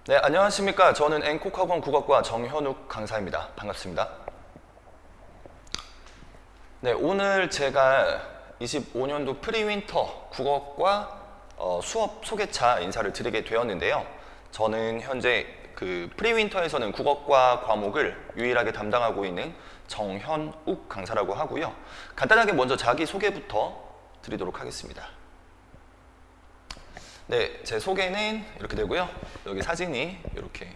네, 안녕하십니까. 저는 N콕학원 국어과 정현욱 강사입니다. 반갑습니다. 네, 오늘 제가 25년도 프리윈터 국어과 수업 소개차 인사를 드리게 되었는데요. 저는 현재 그 프리윈터에서는 국어과 과목을 유일하게 담당하고 있는 정현욱 강사라고 하고요. 간단하게 먼저 자기소개부터 드리도록 하겠습니다. 네, 제 소개는 이렇게 되고요. 여기 사진이 이렇게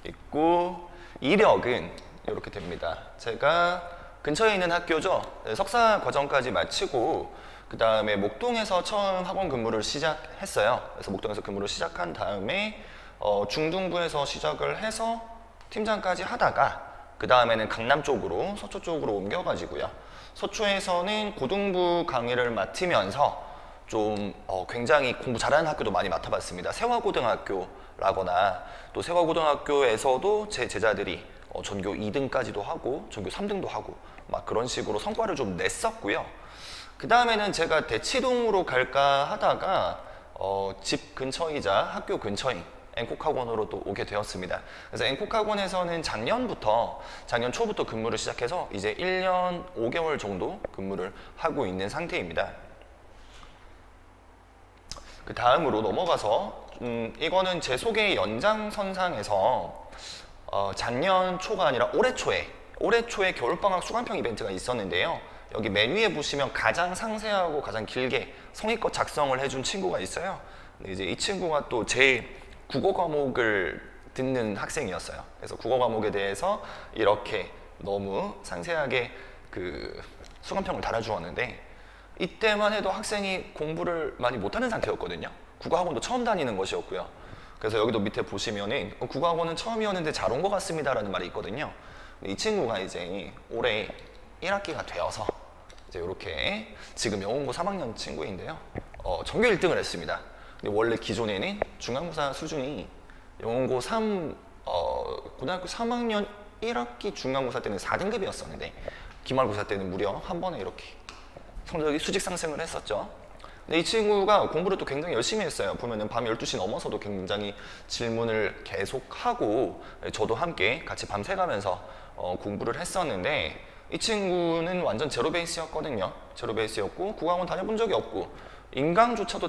있고 이력은 이렇게 됩니다. 제가 근처에 있는 학교죠. 네, 석사 과정까지 마치고 그 다음에 목동에서 처음 학원 근무를 시작했어요. 그래서 목동에서 근무를 시작한 다음에 중등부에서 시작을 해서 팀장까지 하다가 그 다음에는 강남 쪽으로 서초 쪽으로 옮겨가지고요. 서초에서는 고등부 강의를 맡으면서 좀 굉장히 공부 잘하는 학교도 많이 맡아봤습니다. 세화고등학교라거나 또 세화고등학교에서도 제 제자들이 전교 2등까지도 하고 전교 3등도 하고 막 그런 식으로 성과를 좀 냈었고요. 그 다음에는 제가 대치동으로 갈까 하다가 집 근처이자 학교 근처인 N콕학원으로 또 오게 되었습니다. 그래서 N콕학원에서는 작년 초부터 근무를 시작해서 이제 1년 5개월 정도 근무를 하고 있는 상태입니다. 그 다음으로 넘어가서 이거는 제 소개의 연장선상에서 작년 초가 아니라 올해 초에 겨울방학 수강평 이벤트가 있었는데요. 여기 맨 위에 보시면 가장 상세하고 가장 길게 성의껏 작성을 해준 친구가 있어요. 근데 이제 이 친구가 또 제 국어 과목을 듣는 학생이었어요. 그래서 국어 과목에 대해서 이렇게 너무 상세하게 그 수강평을 달아주었는데 이때만 해도 학생이 공부를 많이 못하는 상태였거든요. 국어학원도 처음 다니는 것이었고요. 그래서 여기도 밑에 보시면은 국어학원은 처음이었는데 잘 온 것 같습니다 라는 말이 있거든요. 이 친구가 이제 올해 1학기가 되어서 이제 이렇게 지금 영문고 3학년 친구인데요. 전교 1등을 했습니다. 근데 원래 기존에는 중간고사 수준이 영문고 3 고등학교 3학년 1학기 중간고사 때는 4등급이었었는데 기말고사 때는 무려 한 번에 이렇게 성적이 수직 상승을 했었죠. 근데 이 친구가 공부를 또 굉장히 열심히 했어요. 보면은 밤 12시 넘어서도 굉장히 질문을 계속하고 저도 함께 같이 밤새가면서 공부를 했었는데 이 친구는 완전 제로 베이스였거든요. 제로 베이스였고 국어학원 다녀본 적이 없고 인강조차도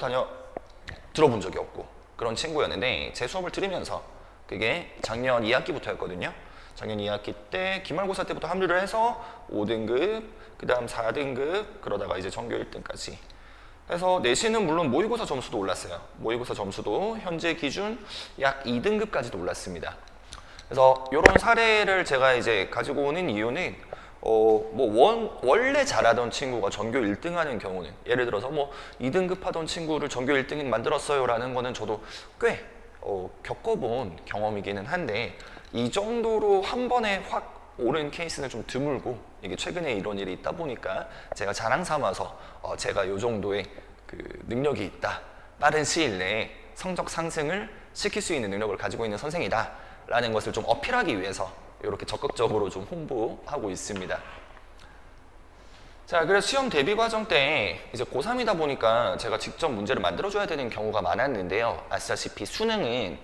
들어본 적이 없고 그런 친구였는데 제 수업을 들으면서 그게 작년 2학기부터였거든요. 작년 2학기 때 기말고사 때부터 합류를 해서 5등급, 그 다음 4등급, 그러다가 이제 전교 1등까지 해서 내신은 물론 모의고사 점수도 올랐어요. 모의고사 점수도 현재 기준 약 2등급까지도 올랐습니다. 그래서 이런 사례를 제가 이제 가지고 오는 이유는 원래 잘하던 친구가 전교 1등 하는 경우는 예를 들어서 2등급 하던 친구를 전교 1등 만들었어요 라는 거는 저도 꽤 겪어본 경험이기는 한데 이 정도로 한 번에 확 오른 케이스는 좀 드물고 이게 최근에 이런 일이 있다 보니까 제가 자랑 삼아서 제가 이 정도의 그 능력이 있다, 빠른 시일 내에 성적 상승을 시킬 수 있는 능력을 가지고 있는 선생이다 라는 것을 좀 어필하기 위해서 이렇게 적극적으로 좀 홍보하고 있습니다. 자, 그래서 시험 대비 과정 때 이제 고3이다 보니까 제가 직접 문제를 만들어줘야 되는 경우가 많았는데요. 아시다시피 수능은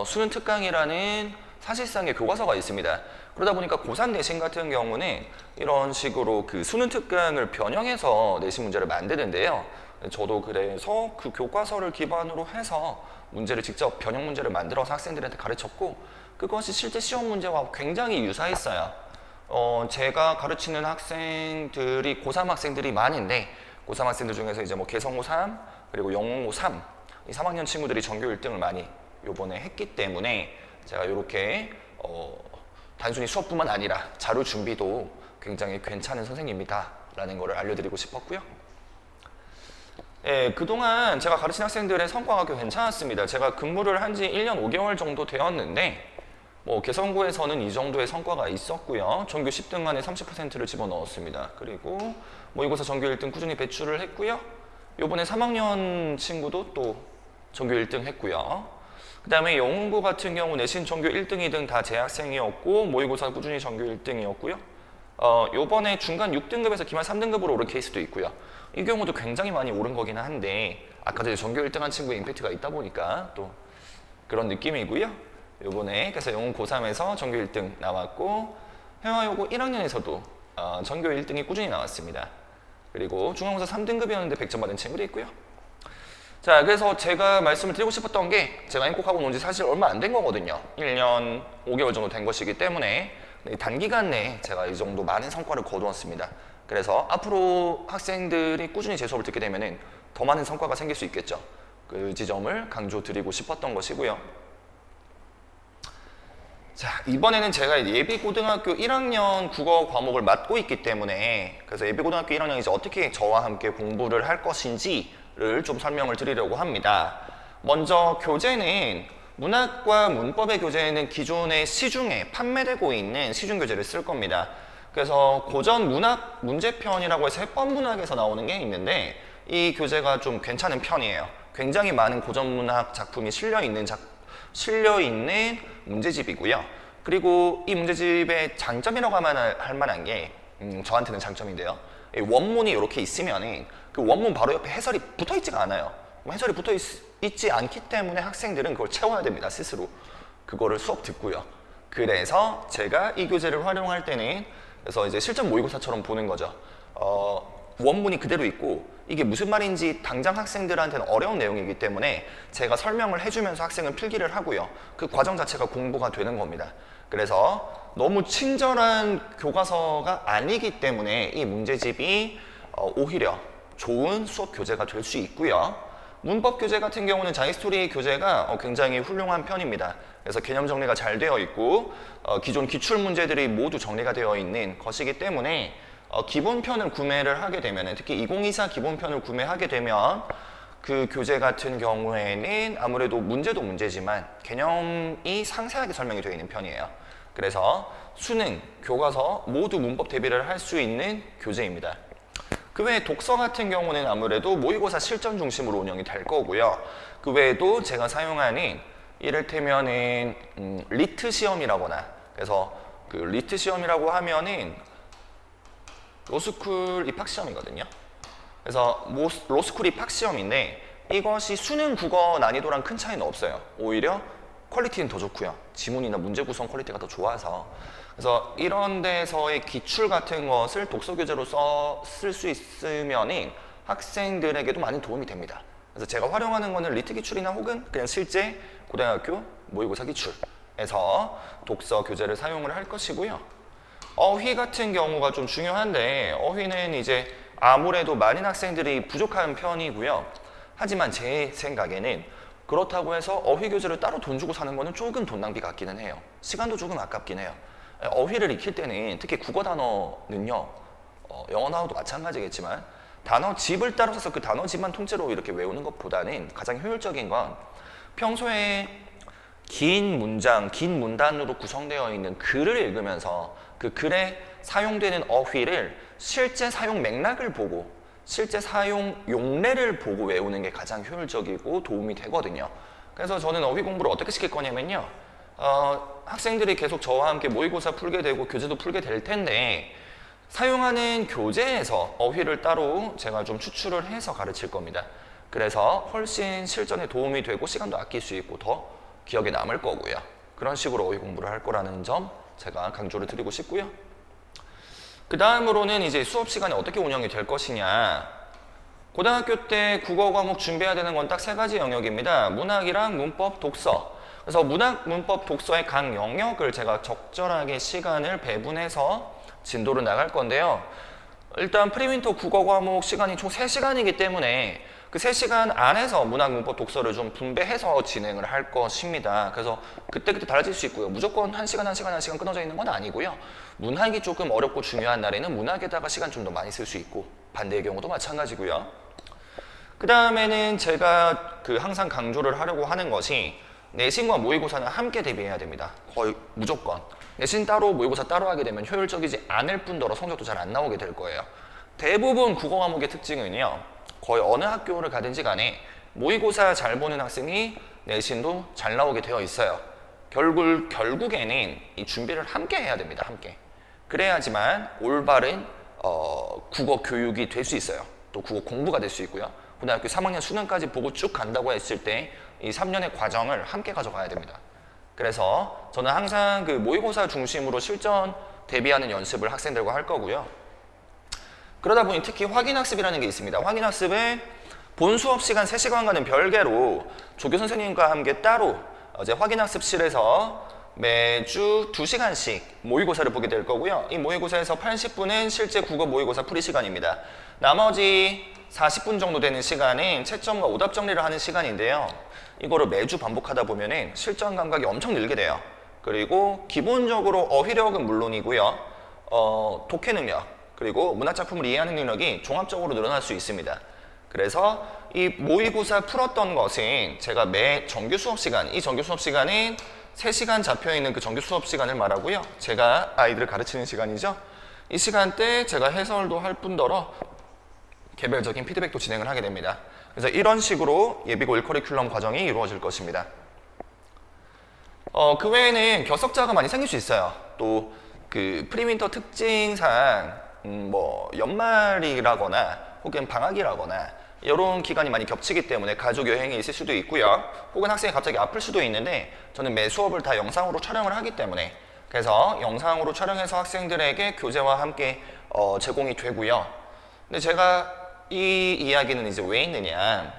수능 특강이라는 사실상의 교과서가 있습니다. 그러다 보니까 고3 내신 같은 경우는 이런 식으로 그 수능 특강을 변형해서 내신 문제를 만드는데요. 저도 그래서 그 교과서를 기반으로 해서 문제를 직접 변형 문제를 만들어서 학생들한테 가르쳤고 그것이 실제 시험 문제와 굉장히 유사했어요. 제가 가르치는 학생들이 고3 학생들이 많은데 고3 학생들 중에서 이제 개성고 3 그리고 영문고 3 이 3학년 친구들이 전교 1등을 많이 요번에 했기 때문에 제가 이렇게 단순히 수업뿐만 아니라 자료 준비도 굉장히 괜찮은 선생님이다 라는 거를 알려드리고 싶었고요. 예, 그동안 제가 가르친 학생들의 성과가 꽤 괜찮았습니다. 제가 근무를 한 지 1년 5개월 정도 되었는데 개성고에서는 이 정도의 성과가 있었고요. 전교 10등 안에 30%를 집어넣었습니다. 그리고 모의고사 전교 1등 꾸준히 배출을 했고요. 요번에 3학년 친구도 또 전교 1등 했고요. 그 다음에 영문고 같은 경우 내신 전교 1등, 2등 다 재학생이었고 모의고사 꾸준히 전교 1등이었고요. 요번에 중간 6등급에서 기말 3등급으로 오른 케이스도 있고요. 이 경우도 굉장히 많이 오른 거긴 한데 아까 전에 전교 1등 한 친구의 임팩트가 있다 보니까 또 그런 느낌이고요. 요번에 그래서 영어 고3에서 전교 1등 나왔고 회화여고 1학년에서도 전교 1등이 꾸준히 나왔습니다. 그리고 중간고사 3등급이었는데 100점 받은 친구도 있고요. 자, 그래서 제가 말씀을 드리고 싶었던 게 제가 행복하고 논지 사실 얼마 안 된 거거든요. 1년 5개월 정도 된 것이기 때문에 단기간 내에 제가 이 정도 많은 성과를 거두었습니다. 그래서 앞으로 학생들이 꾸준히 제 수업을 듣게 되면 더 많은 성과가 생길 수 있겠죠. 그 지점을 강조드리고 싶었던 것이고요. 자, 이번에는 제가 예비고등학교 1학년 국어 과목을 맡고 있기 때문에 그래서 예비고등학교 1학년이 이제 어떻게 저와 함께 공부를 할 것인지를 좀 설명을 드리려고 합니다. 먼저 교재는 문학과 문법의 교재는 기존의 시중에 판매되고 있는 시중 교재를 쓸 겁니다. 그래서 고전 문학 문제편이라고 해서 해법문학에서 나오는 게 있는데 이 교재가 좀 괜찮은 편이에요. 굉장히 많은 고전 문학 작품이 실려 있는 문제집이고요. 그리고 이 문제집의 장점이라고 할 만한 게 저한테는 장점인데요. 원문이 이렇게 있으면 그 원문 바로 옆에 해설이 붙어 있지가 않아요. 해설이 붙어 있지 않기 때문에 학생들은 그걸 채워야 됩니다. 스스로. 그거를 수업 듣고요. 그래서 제가 이 교재를 활용할 때는 그래서 이제 실전 모의고사처럼 보는 거죠. 원문이 그대로 있고 이게 무슨 말인지 당장 학생들한테는 어려운 내용이기 때문에 제가 설명을 해주면서 학생은 필기를 하고요. 그 과정 자체가 공부가 되는 겁니다. 그래서 너무 친절한 교과서가 아니기 때문에 이 문제집이 오히려 좋은 수업 교재가 될 수 있고요. 문법 교재 같은 경우는 자이스토리 교재가 굉장히 훌륭한 편입니다. 그래서 개념 정리가 잘 되어 있고 기존 기출 문제들이 모두 정리가 되어 있는 것이기 때문에 기본편을 구매를 하게 되면 특히 2024 기본편을 구매하게 되면 그 교재 같은 경우에는 아무래도 문제도 문제지만 개념이 상세하게 설명이 되어 있는 편이에요. 그래서 수능, 교과서 모두 문법 대비를 할 수 있는 교재입니다. 그 외에 독서 같은 경우는 아무래도 모의고사 실전 중심으로 운영이 될 거고요. 그 외에도 제가 사용하는 이를테면은 리트 시험이라거나 그래서 그 리트 시험이라고 하면은 로스쿨 입학 시험이거든요. 그래서 로스쿨 입학 시험인데 이것이 수능 국어 난이도랑 큰 차이는 없어요. 오히려 퀄리티는 더 좋고요. 지문이나 문제 구성 퀄리티가 더 좋아서 그래서 이런 데서의 기출 같은 것을 독서 교재로 쓸 수 있으면 학생들에게도 많은 도움이 됩니다. 그래서 제가 활용하는 거는 리트 기출이나 혹은 그냥 실제 고등학교 모의고사 기출에서 독서 교재를 사용을 할 것이고요. 어휘 같은 경우가 좀 중요한데 어휘는 이제 아무래도 많은 학생들이 부족한 편이고요. 하지만 제 생각에는 그렇다고 해서 어휘 교재를 따로 돈 주고 사는 거는 조금 돈 낭비 같기는 해요. 시간도 조금 아깝긴 해요. 어휘를 익힐 때는 특히 국어 단어는요. 영어 단어도 마찬가지겠지만 단어집을 따로 사서 그 단어집만 통째로 이렇게 외우는 것보다는 가장 효율적인 건 평소에 긴 문장, 긴 문단으로 구성되어 있는 글을 읽으면서 그 글에 사용되는 어휘를 실제 사용 맥락을 보고 실제 사용 용례를 보고 외우는 게 가장 효율적이고 도움이 되거든요. 그래서 저는 어휘 공부를 어떻게 시킬 거냐면요. 학생들이 계속 저와 함께 모의고사 풀게 되고 교재도 풀게 될 텐데 사용하는 교재에서 어휘를 따로 제가 좀 추출을 해서 가르칠 겁니다. 그래서 훨씬 실전에 도움이 되고 시간도 아낄 수 있고 더 기억에 남을 거고요. 그런 식으로 어휘 공부를 할 거라는 점 제가 강조를 드리고 싶고요. 그 다음으로는 이제 수업 시간이 어떻게 운영이 될 것이냐. 고등학교 때 국어 과목 준비해야 되는 건 딱 세 가지 영역입니다. 문학이랑 문법, 독서. 그래서 문학, 문법, 독서의 각 영역을 제가 적절하게 시간을 배분해서 진도를 나갈 건데요. 일단 프리윈터 국어 과목 시간이 총 3시간이기 때문에 그 3시간 안에서 문학, 문법, 독서를 좀 분배해서 진행을 할 것입니다. 그래서 그때그때 달라질 수 있고요. 무조건 1시간, 1시간, 1시간 끊어져 있는 건 아니고요. 문학이 조금 어렵고 중요한 날에는 문학에다가 시간 좀 더 많이 쓸 수 있고 반대의 경우도 마찬가지고요. 그 다음에는 제가 항상 강조를 하려고 하는 것이 내신과 모의고사는 함께 대비해야 됩니다. 거의 무조건. 내신 따로 모의고사 따로 하게 되면 효율적이지 않을 뿐더러 성적도 잘 안 나오게 될 거예요. 대부분 국어 과목의 특징은요. 거의 어느 학교를 가든지 간에 모의고사 잘 보는 학생이 내신도 잘 나오게 되어 있어요. 결국에는 이 준비를 함께 해야 됩니다. 함께. 그래야지만 올바른 국어 교육이 될 수 있어요. 또 국어 공부가 될 수 있고요. 고등학교 3학년 수능까지 보고 쭉 간다고 했을 때 이 3년의 과정을 함께 가져가야 됩니다. 그래서 저는 항상 그 모의고사 중심으로 실전 대비하는 연습을 학생들과 할 거고요. 그러다 보니 특히 확인학습이라는 게 있습니다. 확인학습은 본 수업 시간 3시간과는 별개로 조교 선생님과 함께 따로 이제 확인학습실에서 매주 2시간씩 모의고사를 보게 될 거고요. 이 모의고사에서 80분은 실제 국어 모의고사 풀이 시간입니다. 나머지 40분 정도 되는 시간은 채점과 오답 정리를 하는 시간인데요. 이거를 매주 반복하다 보면은 실전 감각이 엄청 늘게 돼요. 그리고 기본적으로 어휘력은 물론이고요. 독해 능력, 그리고 문학작품을 이해하는 능력이 종합적으로 늘어날 수 있습니다. 그래서 이 모의고사 풀었던 것은 제가 매 정규 수업 시간, 이 정규 수업 시간은 3시간 잡혀있는 그 정규 수업 시간을 말하고요. 제가 아이들을 가르치는 시간이죠. 이 시간대 제가 해설도 할 뿐더러 개별적인 피드백도 진행을 하게 됩니다. 그래서 이런 식으로 예비고 1커리큘럼 과정이 이루어질 것입니다. 그 외에는 결석자가 많이 생길 수 있어요. 또 그 프리윈터 특징상 뭐 연말이라거나 혹은 방학이라거나 이런 기간이 많이 겹치기 때문에 가족 여행이 있을 수도 있고요. 혹은 학생이 갑자기 아플 수도 있는데 저는 매 수업을 다 영상으로 촬영을 하기 때문에 그래서 영상으로 촬영해서 학생들에게 교재와 함께 제공이 되고요. 근데 제가 이 이야기는 이제 왜 있느냐,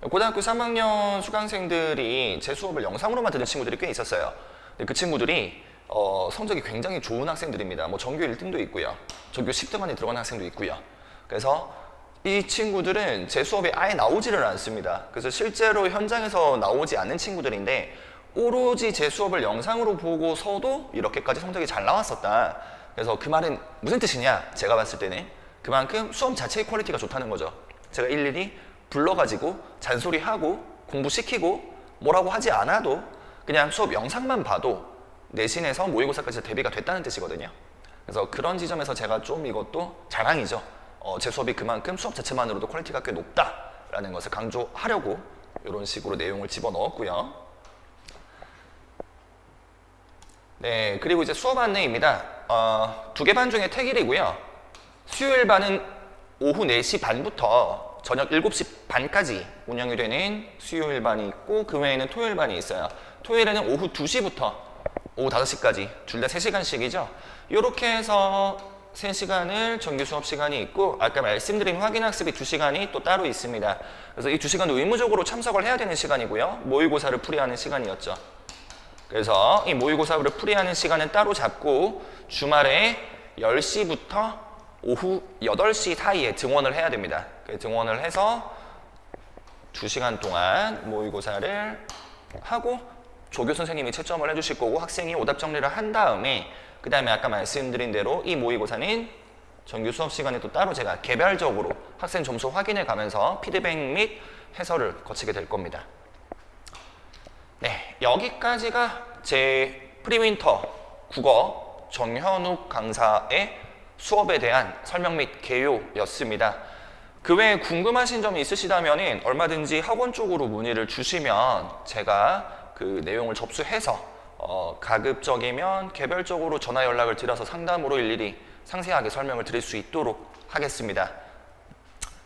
고등학교 3학년 수강생들이 제 수업을 영상으로만 듣는 친구들이 꽤 있었어요. 근데 그 친구들이 성적이 굉장히 좋은 학생들입니다. 뭐 전교 1등도 있고요. 전교 10등 안에 들어가는 학생도 있고요. 그래서 이 친구들은 제 수업에 아예 나오지를 않습니다. 그래서 실제로 현장에서 나오지 않는 친구들인데 오로지 제 수업을 영상으로 보고서도 이렇게까지 성적이 잘 나왔었다. 그래서 그 말은 무슨 뜻이냐, 제가 봤을 때는 그만큼 수업 자체의 퀄리티가 좋다는 거죠. 제가 일일이 불러가지고 잔소리하고 공부시키고 뭐라고 하지 않아도 그냥 수업 영상만 봐도 내신에서 모의고사까지 대비가 됐다는 뜻이거든요. 그래서 그런 지점에서 제가 좀 이것도 자랑이죠. 제 수업이 그만큼 수업 자체만으로도 퀄리티가 꽤 높다라는 것을 강조하려고 이런 식으로 내용을 집어넣었고요. 네, 그리고 이제 수업 안내입니다. 2개 반 중에 택일이고요. 수요일 반은 오후 4시 반부터 저녁 7시 반까지 운영이 되는 수요일 반이 있고 그 외에는 토요일 반이 있어요. 토요일에는 오후 2시부터 오후 5시까지 둘 다 3시간씩이죠. 이렇게 해서 3시간을 정규 수업 시간이 있고 아까 말씀드린 확인학습이 2시간이 또 따로 있습니다. 그래서 이 2시간도 의무적으로 참석을 해야 되는 시간이고요. 모의고사를 풀이하는 시간이었죠. 그래서 이 모의고사를 풀이하는 시간은 따로 잡고 주말에 10시부터 오후 8시 사이에 등원을 해야 됩니다. 등원을 해서 2시간 동안 모의고사를 하고 조교 선생님이 채점을 해주실 거고 학생이 오답 정리를 한 다음에 그 다음에 아까 말씀드린 대로 이 모의고사는 정규 수업 시간에 또 따로 제가 개별적으로 학생 점수 확인해 가면서 피드백 및 해설을 거치게 될 겁니다. 네, 여기까지가 제 프리윈터 국어 정현욱 강사의 수업에 대한 설명 및 개요였습니다. 그 외에 궁금하신 점이 있으시다면 얼마든지 학원 쪽으로 문의를 주시면 제가 그 내용을 접수해서 가급적이면 개별적으로 전화 연락을 드려서 상담으로 일일이 상세하게 설명을 드릴 수 있도록 하겠습니다.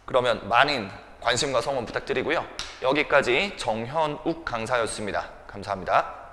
그러면 많은 관심과 성원 부탁드리고요. 여기까지 정현욱 강사였습니다. 감사합니다.